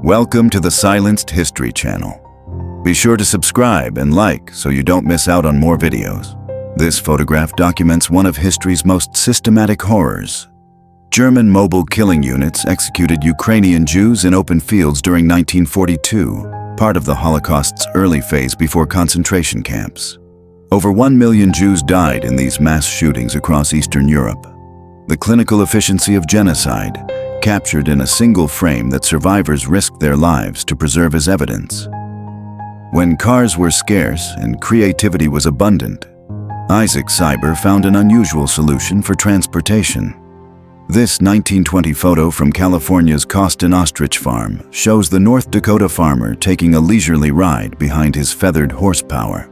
Welcome to the Silenced History channel. Be sure to subscribe and like so you don't miss out on more videos. This photograph documents one of history's most systematic horrors. German mobile killing units executed Ukrainian Jews in open fields during 1942, part of the Holocaust's early phase before concentration camps. Over 1 million Jews died in these mass shootings across Eastern Europe. The clinical efficiency of genocide, captured in a single frame that survivors risked their lives to preserve as evidence. When cars were scarce and creativity was abundant, Isaac Cyber found an unusual solution for transportation. This 1920 photo from California's Costin ostrich farm shows the North Dakota farmer taking a leisurely ride behind his feathered horsepower.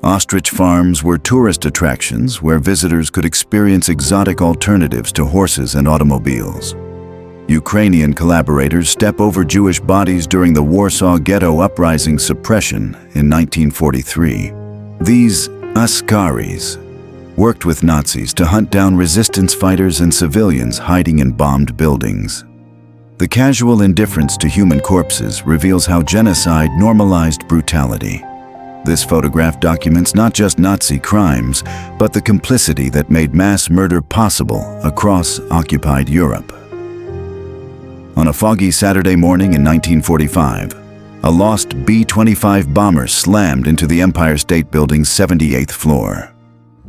Ostrich farms were tourist attractions where visitors could experience exotic alternatives to horses and automobiles. Ukrainian collaborators step over Jewish bodies during the Warsaw Ghetto Uprising suppression in 1943. These askaris worked with Nazis to hunt down resistance fighters and civilians hiding in bombed buildings. The casual indifference to human corpses reveals how genocide normalized brutality. This photograph documents not just Nazi crimes, but the complicity that made mass murder possible across occupied Europe. On a foggy Saturday morning in 1945, a lost B-25 bomber slammed into the Empire State Building's 78th floor.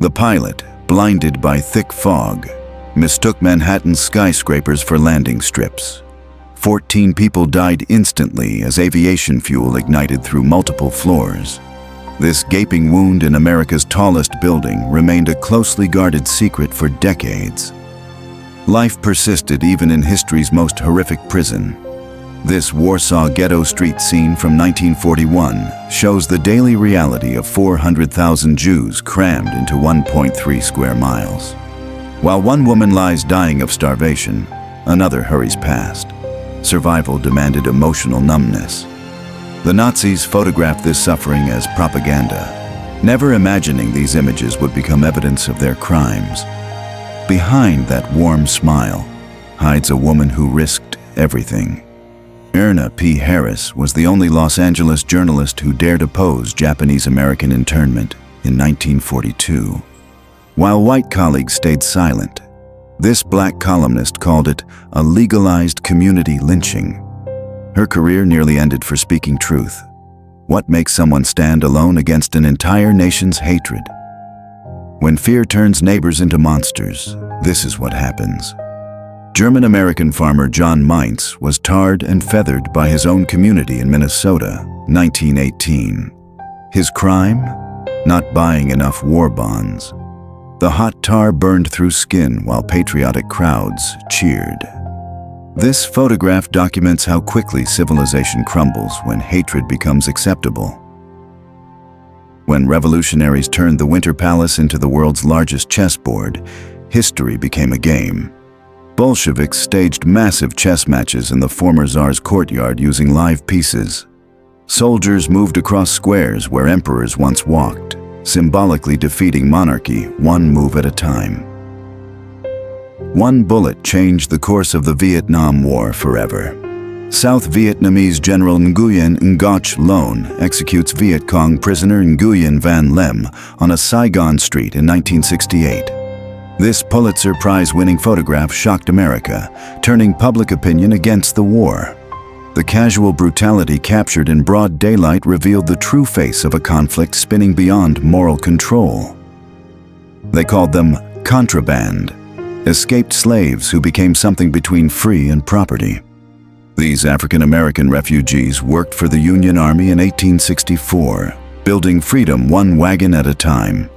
The pilot, blinded by thick fog, mistook Manhattan's skyscrapers for landing strips. 14 people died instantly as aviation fuel ignited through multiple floors. This gaping wound in America's tallest building remained a closely guarded secret for decades. Life persisted even in history's most horrific prison. This Warsaw ghetto street scene from 1941 shows the daily reality of 400,000 Jews crammed into 1.3 square miles. While one woman lies dying of starvation, another hurries past. Survival demanded emotional numbness. The Nazis photographed this suffering as propaganda, never imagining these images would become evidence of their crimes. Behind that warm smile hides a woman who risked everything. Erna P. Harris was the only Los Angeles journalist who dared oppose Japanese-American internment in 1942. While white colleagues stayed silent, this black columnist called it a legalized community lynching. Her career nearly ended for speaking truth. What makes someone stand alone against an entire nation's hatred? When fear turns neighbors into monsters, this is what happens. German-American farmer John Meintz was tarred and feathered by his own community in Minnesota, 1918. His crime? Not buying enough war bonds. The hot tar burned through skin while patriotic crowds cheered. This photograph documents how quickly civilization crumbles when hatred becomes acceptable. When revolutionaries turned the Winter Palace into the world's largest chessboard, history became a game. Bolsheviks staged massive chess matches in the former Tsar's courtyard using live pieces. Soldiers moved across squares where emperors once walked, symbolically defeating monarchy one move at a time. One bullet changed the course of the Vietnam War forever. South Vietnamese General Nguyen Ngoc Loan executes Viet Cong prisoner Nguyen Van Lem on a Saigon street in 1968. This Pulitzer Prize-winning photograph shocked America, turning public opinion against the war. The casual brutality captured in broad daylight revealed the true face of a conflict spinning beyond moral control. They called them contraband, escaped slaves who became something between free and property. These African-American refugees worked for the Union Army in 1864, building freedom one wagon at a time.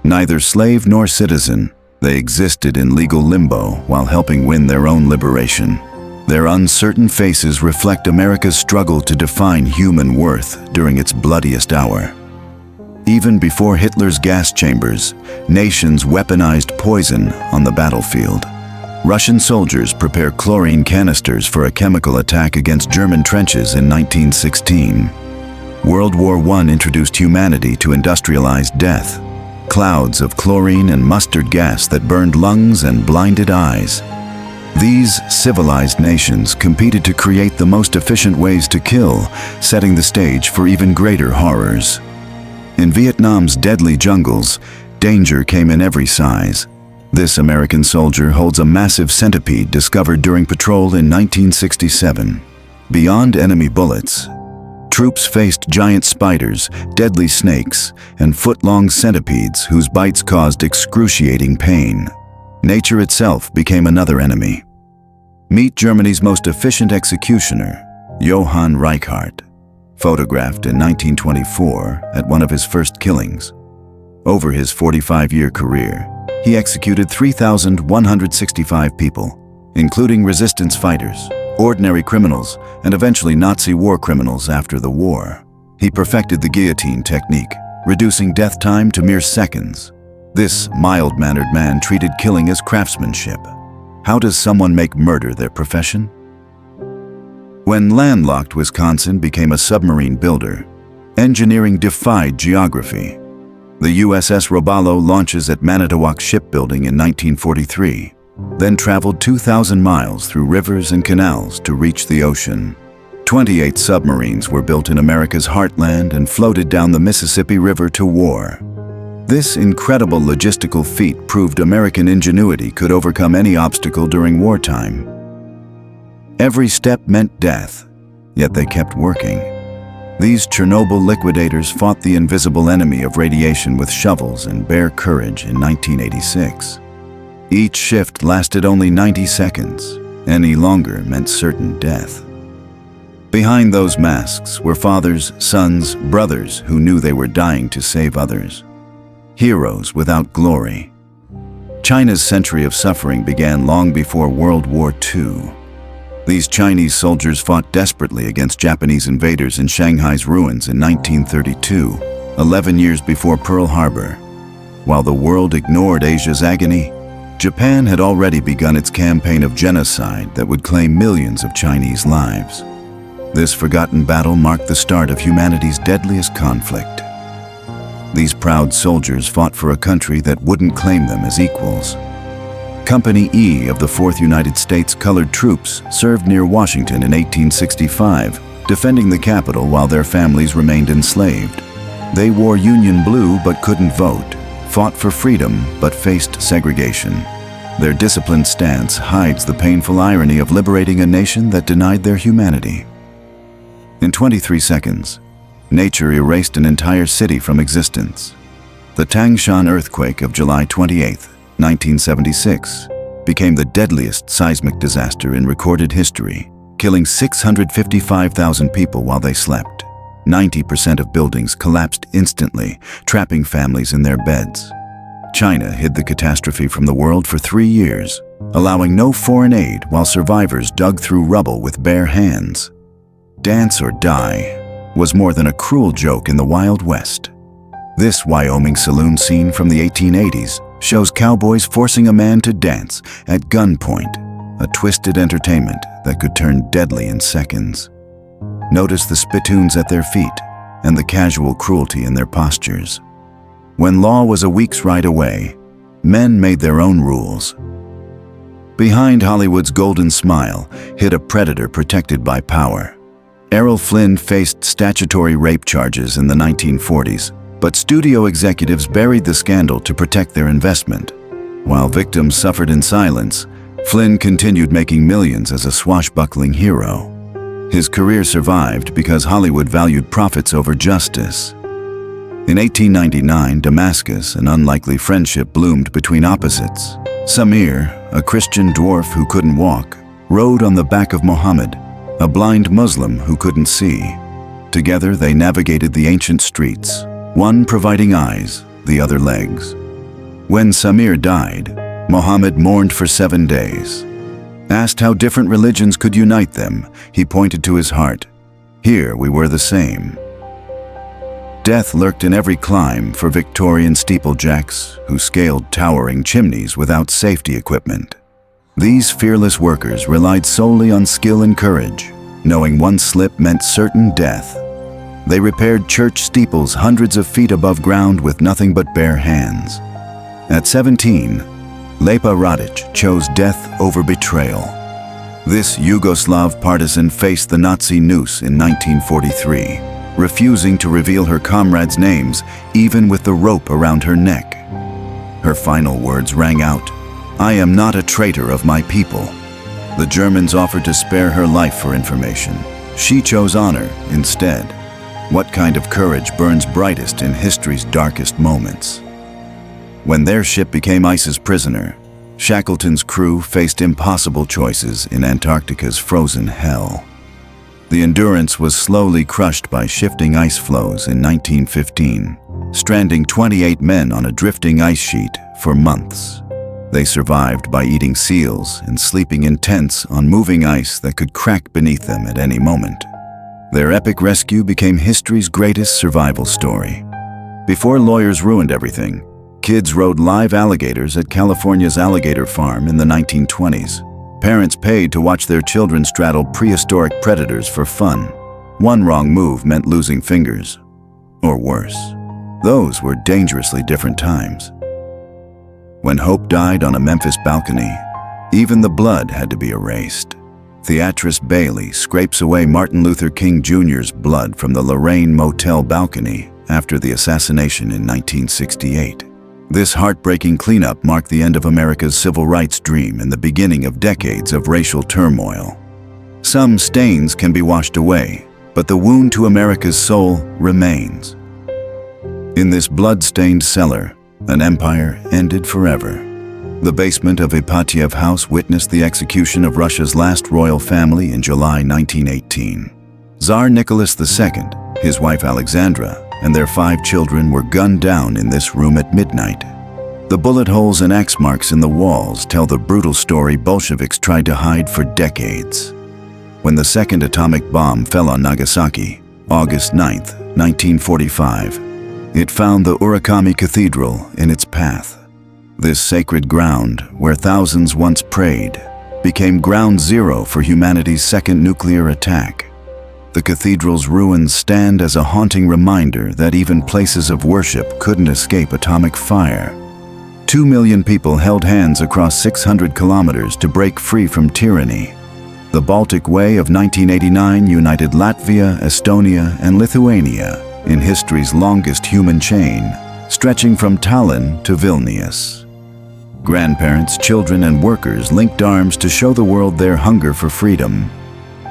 Neither slave nor citizen, they existed in legal limbo while helping win their own liberation. Their uncertain faces reflect America's struggle to define human worth during its bloodiest hour. Even before Hitler's gas chambers, nations weaponized poison on the battlefield. Russian soldiers prepare chlorine canisters for a chemical attack against German trenches in 1916. World War I introduced humanity to industrialized death. Clouds of chlorine and mustard gas that burned lungs and blinded eyes. These civilized nations competed to create the most efficient ways to kill, setting the stage for even greater horrors. In Vietnam's deadly jungles, danger came in every size. This American soldier holds a massive centipede discovered during patrol in 1967. Beyond enemy bullets, troops faced giant spiders, deadly snakes, and foot-long centipedes whose bites caused excruciating pain. Nature itself became another enemy. Meet Germany's most efficient executioner, Johann Reichhardt, photographed in 1924 at one of his first killings. Over his 45-year career, he executed 3,165 people, including resistance fighters, ordinary criminals, and eventually Nazi war criminals after the war. He perfected the guillotine technique, reducing death time to mere seconds. This mild-mannered man treated killing as craftsmanship. How does someone make murder their profession? When landlocked Wisconsin became a submarine builder, engineering defied geography. The USS Robalo launches at Manitowoc Shipbuilding in 1943, then traveled 2,000 miles through rivers and canals to reach the ocean. 28 submarines were built in America's heartland and floated down the Mississippi River to war. This incredible logistical feat proved American ingenuity could overcome any obstacle during wartime. Every step meant death, yet they kept working. These Chernobyl liquidators fought the invisible enemy of radiation with shovels and bare courage in 1986. Each shift lasted only 90 seconds. Any longer meant certain death. Behind those masks were fathers, sons, brothers who knew they were dying to save others. Heroes without glory. China's century of suffering began long before World War II. These Chinese soldiers fought desperately against Japanese invaders in Shanghai's ruins in 1932, 11 years before Pearl Harbor. While the world ignored Asia's agony, Japan had already begun its campaign of genocide that would claim millions of Chinese lives. This forgotten battle marked the start of humanity's deadliest conflict. These proud soldiers fought for a country that wouldn't claim them as equals. Company E of the 4th United States Colored Troops served near Washington in 1865, defending the capital while their families remained enslaved. They wore Union blue but couldn't vote, fought for freedom but faced segregation. Their disciplined stance hides the painful irony of liberating a nation that denied their humanity. In 23 seconds, nature erased an entire city from existence. The Tangshan earthquake of July 28, 1976, became the deadliest seismic disaster in recorded history, killing 655,000 people while they slept. 90% of buildings collapsed instantly, trapping families in their beds. China hid the catastrophe from the world for 3 years, allowing no foreign aid while survivors dug through rubble with bare hands. Dance or die was more than a cruel joke in the Wild West. This Wyoming saloon scene from the 1880s shows cowboys forcing a man to dance at gunpoint, a twisted entertainment that could turn deadly in seconds. Notice the spittoons at their feet and the casual cruelty in their postures. When law was a week's ride away, men made their own rules. Behind Hollywood's golden smile hid a predator protected by power. Errol Flynn faced statutory rape charges in the 1940s, but studio executives buried the scandal to protect their investment. While victims suffered in silence, Flynn continued making millions as a swashbuckling hero. His career survived because Hollywood valued profits over justice. In 1899, Damascus, an unlikely friendship bloomed between opposites. Samir, a Christian dwarf who couldn't walk, rode on the back of Muhammad, a blind Muslim who couldn't see. Together they navigated the ancient streets, one providing eyes, the other legs. When Samir died, Muhammad mourned for 7 days. Asked how different religions could unite them, he pointed to his heart. Here we were the same. Death lurked in every climb for Victorian steeplejacks who scaled towering chimneys without safety equipment. These fearless workers relied solely on skill and courage, knowing one slip meant certain death. They repaired church steeples hundreds of feet above ground with nothing but bare hands. At 17, Lepa Radic chose death over betrayal. This Yugoslav partisan faced the Nazi noose in 1943, refusing to reveal her comrades' names even with the rope around her neck. Her final words rang out, "I am not a traitor of my people." The Germans offered to spare her life for information. She chose honor instead. What kind of courage burns brightest in history's darkest moments? When their ship became ISIS prisoner, Shackleton's crew faced impossible choices in Antarctica's frozen hell. The Endurance was slowly crushed by shifting ice floes in 1915, stranding 28 men on a drifting ice sheet for months. They survived by eating seals and sleeping in tents on moving ice that could crack beneath them at any moment. Their epic rescue became history's greatest survival story. Before lawyers ruined everything, kids rode live alligators at California's alligator farm in the 1920s. Parents paid to watch their children straddle prehistoric predators for fun. One wrong move meant losing fingers. Or worse. Those were dangerously different times. When hope died on a Memphis balcony, even the blood had to be erased. Theatrice Bailey scrapes away Martin Luther King Jr.'s blood from the Lorraine Motel balcony after the assassination in 1968. This heartbreaking cleanup marked the end of America's civil rights dream and the beginning of decades of racial turmoil. Some stains can be washed away, but the wound to America's soul remains. In this blood-stained cellar, an empire ended forever. The basement of Ipatiev House witnessed the execution of Russia's last royal family in July 1918. Tsar Nicholas II, his wife Alexandra, and their 5 children were gunned down in this room at midnight. The bullet holes and axe marks in the walls tell the brutal story Bolsheviks tried to hide for decades. When the second atomic bomb fell on Nagasaki, August 9, 1945, it found the Urakami Cathedral in its path. This sacred ground, where thousands once prayed, became ground zero for humanity's second nuclear attack. The cathedral's ruins stand as a haunting reminder that even places of worship couldn't escape atomic fire. 2 million people held hands across 600 kilometers to break free from tyranny. The Baltic Way of 1989 united Latvia, Estonia, and Lithuania in history's longest human chain, stretching from Tallinn to Vilnius. Grandparents, children, and workers linked arms to show the world their hunger for freedom.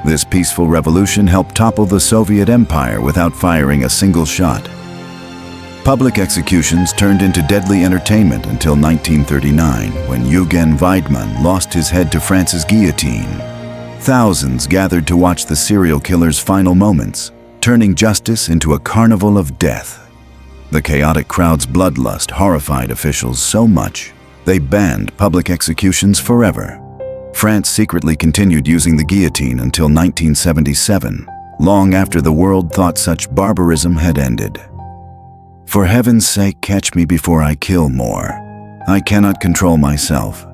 This peaceful revolution helped topple the Soviet Empire without firing a single shot. Public executions turned into deadly entertainment until 1939, when Eugen Weidmann lost his head to France's guillotine. Thousands gathered to watch the serial killer's final moments, turning justice into a carnival of death. The chaotic crowd's bloodlust horrified officials so much, they banned public executions forever. France secretly continued using the guillotine until 1977, long after the world thought such barbarism had ended. "For heaven's sake, catch me before I kill more. I cannot control myself."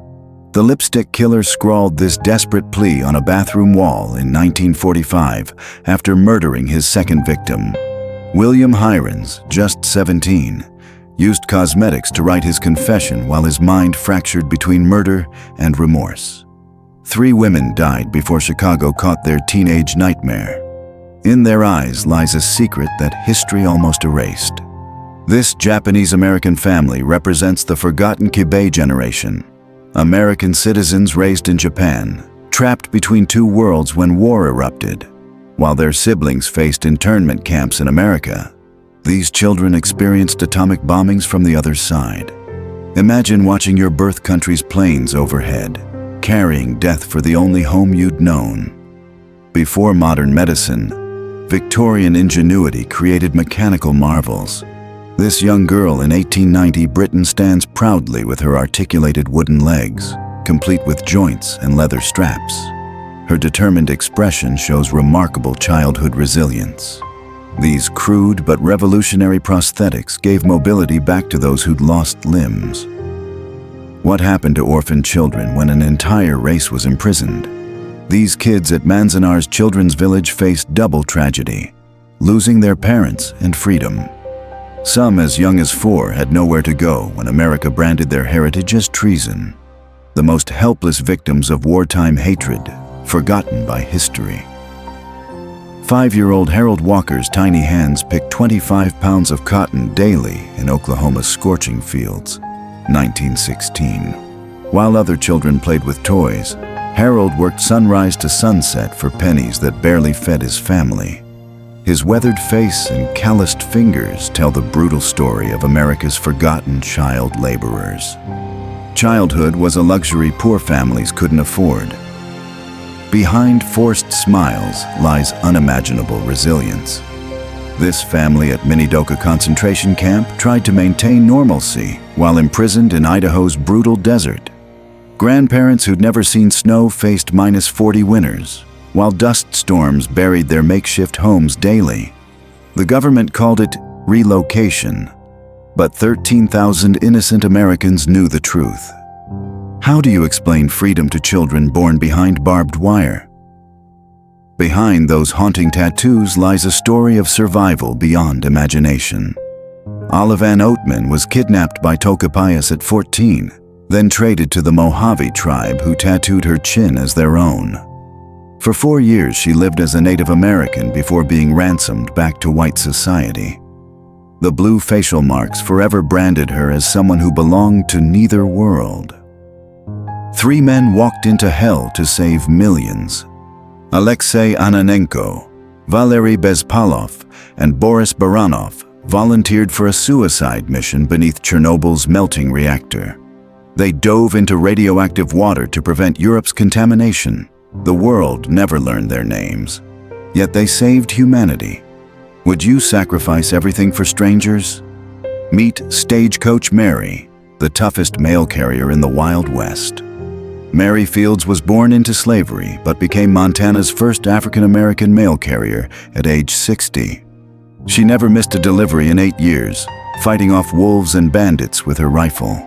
The lipstick killer scrawled this desperate plea on a bathroom wall in 1945 after murdering his second victim. William Hirons, just 17, used cosmetics to write his confession while his mind fractured between murder and remorse. 3 women died before Chicago caught their teenage nightmare. In their eyes lies a secret that history almost erased. This Japanese-American family represents the forgotten Kibei generation, American citizens raised in Japan, trapped between 2 worlds when war erupted. While their siblings faced internment camps in America, these children experienced atomic bombings from the other side. Imagine watching your birth country's planes overhead, carrying death for the only home you'd known. Before modern medicine, Victorian ingenuity created mechanical marvels. This young girl in 1890 Britain stands proudly with her articulated wooden legs, complete with joints and leather straps. Her determined expression shows remarkable childhood resilience. These crude but revolutionary prosthetics gave mobility back to those who'd lost limbs. What happened to orphaned children when an entire race was imprisoned? These kids at Manzanar's Children's Village faced double tragedy, losing their parents and freedom. Some as young as 4 had nowhere to go when America branded their heritage as treason. the most helpless victims of wartime hatred, forgotten by history. 5-year-old Harold Walker's tiny hands picked 25 pounds of cotton daily in Oklahoma's scorching fields, 1916. While other children played with toys, Harold worked sunrise to sunset for pennies that barely fed his family. His weathered face and calloused fingers tell the brutal story of America's forgotten child laborers. Childhood was a luxury poor families couldn't afford. Behind forced smiles lies unimaginable resilience. This family at Minidoka concentration camp tried to maintain normalcy while imprisoned in Idaho's brutal desert. Grandparents who'd never seen snow faced -40 winters, while dust storms buried their makeshift homes daily. The government called it relocation, but 13,000 innocent Americans knew the truth. How do you explain freedom to children born behind barbed wire? Behind those haunting tattoos lies a story of survival beyond imagination. Olive Ann Oatman was kidnapped by Tokapias at 14, then traded to the Mojave tribe who tattooed her chin as their own. For 4 years she lived as a Native American before being ransomed back to white society. The blue facial marks forever branded her as someone who belonged to neither world. 3 men walked into hell to save millions. Alexei Ananenko, Valery Bezpalov, and Boris Baranov volunteered for a suicide mission beneath Chernobyl's melting reactor. They dove into radioactive water to prevent Europe's contamination. The world never learned their names, yet they saved humanity. Would you sacrifice everything for strangers? Meet Stagecoach Mary, the toughest mail carrier in the Wild West. Mary Fields was born into slavery, but became Montana's first African-American mail carrier at age 60. She never missed a delivery in 8 years, fighting off wolves and bandits with her rifle.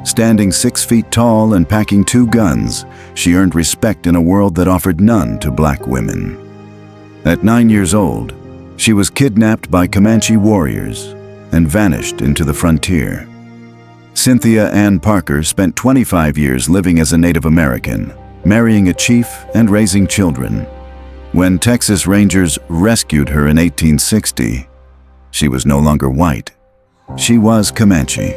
Standing 6 feet tall and packing 2 guns, she earned respect in a world that offered none to black women. At 9 years old, she was kidnapped by Comanche warriors and vanished into the frontier. Cynthia Ann Parker spent 25 years living as a Native American, marrying a chief and raising children. When Texas Rangers rescued her in 1860, she was no longer white. She was Comanche.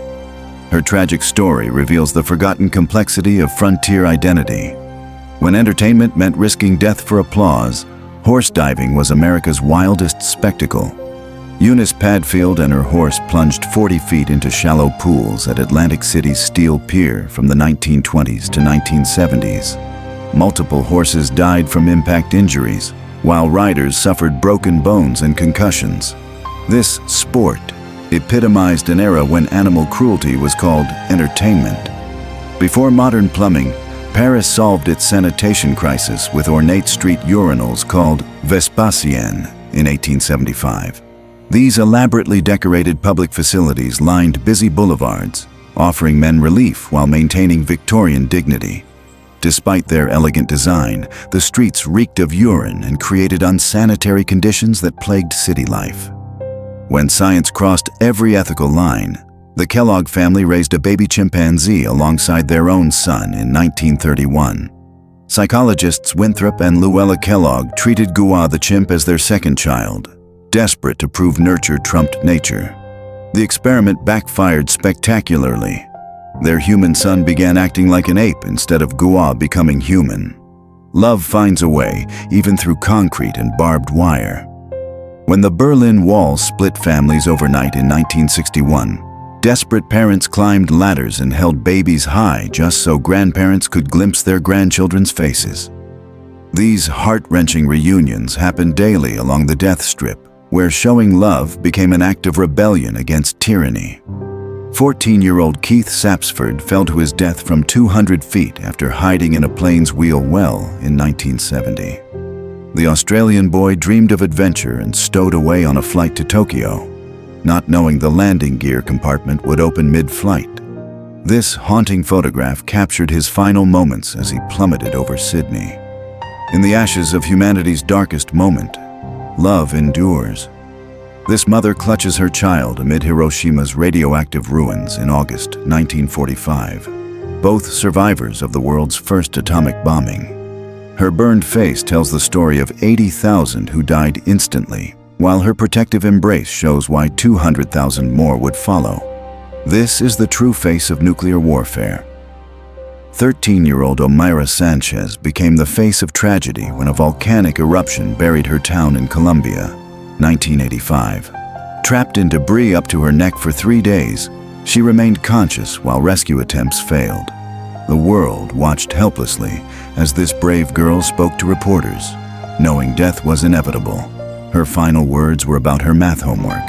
Her tragic story reveals the forgotten complexity of frontier identity. When entertainment meant risking death for applause, horse diving was America's wildest spectacle. Eunice Padfield and her horse plunged 40 feet into shallow pools at Atlantic City's Steel Pier from the 1920s to 1970s. Multiple horses died from impact injuries, while riders suffered broken bones and concussions. This sport epitomized an era when animal cruelty was called entertainment. Before modern plumbing, Paris solved its sanitation crisis with ornate street urinals called Vespasienne in 1875. These elaborately decorated public facilities lined busy boulevards, offering men relief while maintaining Victorian dignity. Despite their elegant design, the streets reeked of urine and created unsanitary conditions that plagued city life. When science crossed every ethical line, the Kellogg family raised a baby chimpanzee alongside their own son in 1931. Psychologists Winthrop and Luella Kellogg treated Gua the chimp as their second child, desperate to prove nurture trumped nature. The experiment backfired spectacularly. Their human son began acting like an ape instead of Gua becoming human. Love finds a way, even through concrete and barbed wire. When the Berlin Wall split families overnight in 1961, desperate parents climbed ladders and held babies high just so grandparents could glimpse their grandchildren's faces. These heart-wrenching reunions happened daily along the death strip, where showing love became an act of rebellion against tyranny. 14-year-old Keith Sapsford fell to his death from 200 feet after hiding in a plane's wheel well in 1970. The Australian boy dreamed of adventure and stowed away on a flight to Tokyo, not knowing the landing gear compartment would open mid-flight. This haunting photograph captured his final moments as he plummeted over Sydney. In the ashes of humanity's darkest moment, love endures. This mother clutches her child amid Hiroshima's radioactive ruins in August 1945. both survivors of the world's first atomic bombing. Her burned face tells the story of 80,000 who died instantly, while her protective embrace shows why 200,000 more would follow. This is the true face of nuclear warfare. 13-year-old Omaira Sanchez became the face of tragedy when a volcanic eruption buried her town in Colombia, 1985. Trapped in debris up to her neck for 3 days, she remained conscious while rescue attempts failed. The world watched helplessly as this brave girl spoke to reporters, knowing death was inevitable. Her final words were about her math homework.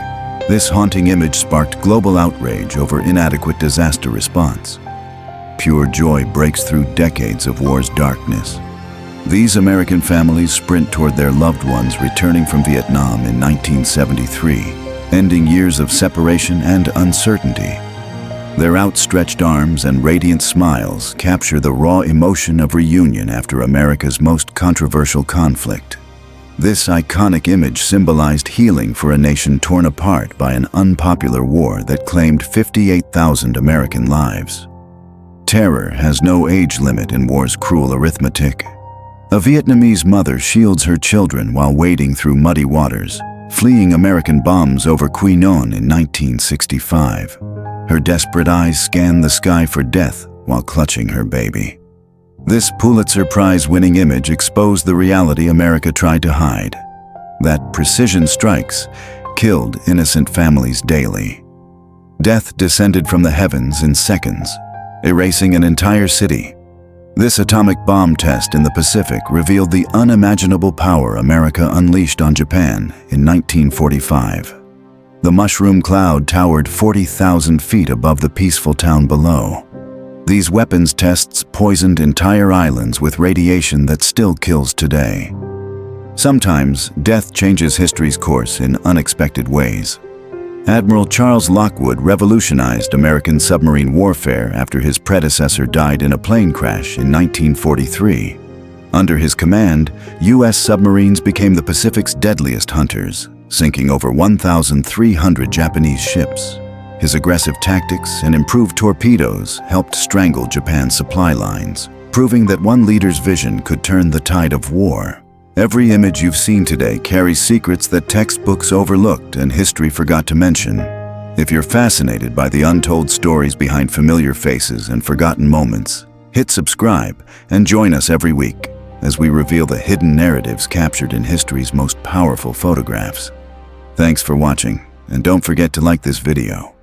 This haunting image sparked global outrage over inadequate disaster response. Pure joy breaks through decades of war's darkness. These American families sprint toward their loved ones returning from Vietnam in 1973, ending years of separation and uncertainty. Their outstretched arms and radiant smiles capture the raw emotion of reunion after America's most controversial conflict. This iconic image symbolized healing for a nation torn apart by an unpopular war that claimed 58,000 American lives. Terror has no age limit in war's cruel arithmetic. A Vietnamese mother shields her children while wading through muddy waters, fleeing American bombs over Quy Nhon in 1965. Her desperate eyes scan the sky for death while clutching her baby. This Pulitzer Prize-winning image exposed the reality America tried to hide. That precision strikes killed innocent families daily. Death descended from the heavens in seconds, erasing an entire city. This atomic bomb test in the Pacific revealed the unimaginable power America unleashed on Japan in 1945. The mushroom cloud towered 40,000 feet above the peaceful town below. These weapons tests poisoned entire islands with radiation that still kills today. Sometimes, death changes history's course in unexpected ways. Admiral Charles Lockwood revolutionized American submarine warfare after his predecessor died in a plane crash in 1943. Under his command, U.S. submarines became the Pacific's deadliest hunters, sinking over 1,300 Japanese ships. His aggressive tactics and improved torpedoes helped strangle Japan's supply lines, proving that one leader's vision could turn the tide of war. Every image you've seen today carries secrets that textbooks overlooked and history forgot to mention. If you're fascinated by the untold stories behind familiar faces and forgotten moments, hit subscribe and join us every week as we reveal the hidden narratives captured in history's most powerful photographs. Thanks for watching, and don't forget to like this video.